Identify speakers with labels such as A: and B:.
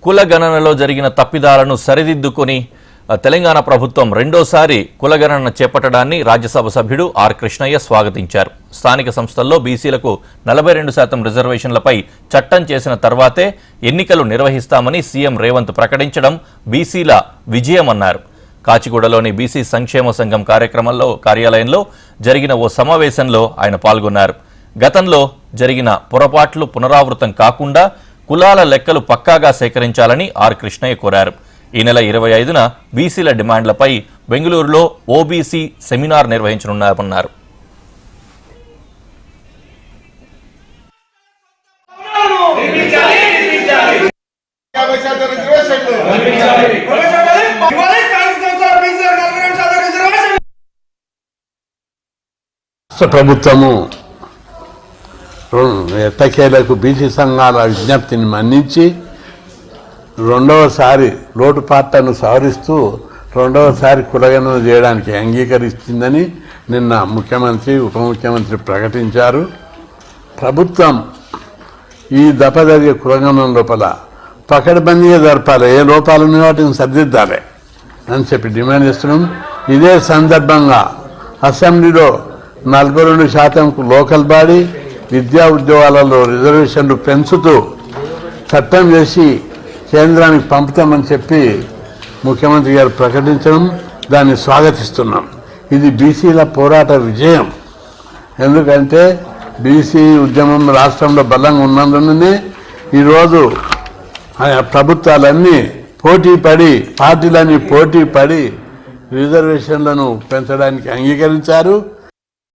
A: కులగణనలో జరిగిన తప్పిదాలను సరిదిద్దుకొని తెలంగాణ ప్రభుత్వం రెండోసారి కులగణన చేపట్టడాన్ని రాజ్యసభ సభ్యుడు ఆర్ కృష్ణయ్య స్వాగతించారు. స్థానిక సంస్థల్లో బీసీలకు 42% రిజర్వేషన్లపై చట్టం చేసిన తర్వాతే ఎన్నికలు నిర్వహిస్తామని సీఎం రేవంత్ ప్రకటించడం బీసీల విజయమన్నారు. కాచిగూడలోని బీసీ సంక్షేమ సంఘం కార్యాలయంలో జరిగిన ఓ సమావేశంలో ఆయన పాల్గొన్నారు. గతంలో జరిగిన పొరపాట్లు పునరావృతం కాకుండా కులాల లెక్కలు పక్కాగా సేకరించాలని ఆర్ కృష్ణయ్య కోరారు. ఈ నెల 25న బీసీల డిమాండ్లపై బెంగళూరులో ఓబీసీ సెమినార్ నిర్వహించనున్నారన్నారు.
B: ప్రభుత్వము ఎట్టకేలకు బీసీ సంఘాల విజ్ఞప్తిని మన్నించి రెండవసారి లోటుపాట్లను సవరిస్తూ రెండవసారి కులగణన చేయడానికి అంగీకరిస్తుందని నిన్న ముఖ్యమంత్రి ఉప ముఖ్యమంత్రి ప్రకటించారు. ప్రభుత్వం ఈ దపదరిగే కులగణన లోపల పకడ్బందీగా జరపాలి, ఏ లోపాలు ఉన్నాయో వాటిని సరిదిద్దాలి అని చెప్పి డిమాండ్ చేస్తున్నాం. ఇదే సందర్భంగా అసెంబ్లీలో 42% లోకల్ బాడీ విద్యా ఉద్యోగాలలో రిజర్వేషన్లు పెంచుతూ చట్టం చేసి కేంద్రానికి పంపుతామని చెప్పి ముఖ్యమంత్రి గారు ప్రకటించడం, దాన్ని స్వాగతిస్తున్నాం. ఇది బీసీల పోరాట విజయం. ఎందుకంటే బీసీ ఉద్యమం రాష్ట్రంలో బలంగా ఉన్నందునే ఈరోజు ప్రభుత్వాలన్నీ పార్టీలన్నీ పోటీ పడి రిజర్వేషన్లను పెంచడానికి అంగీకరించారు.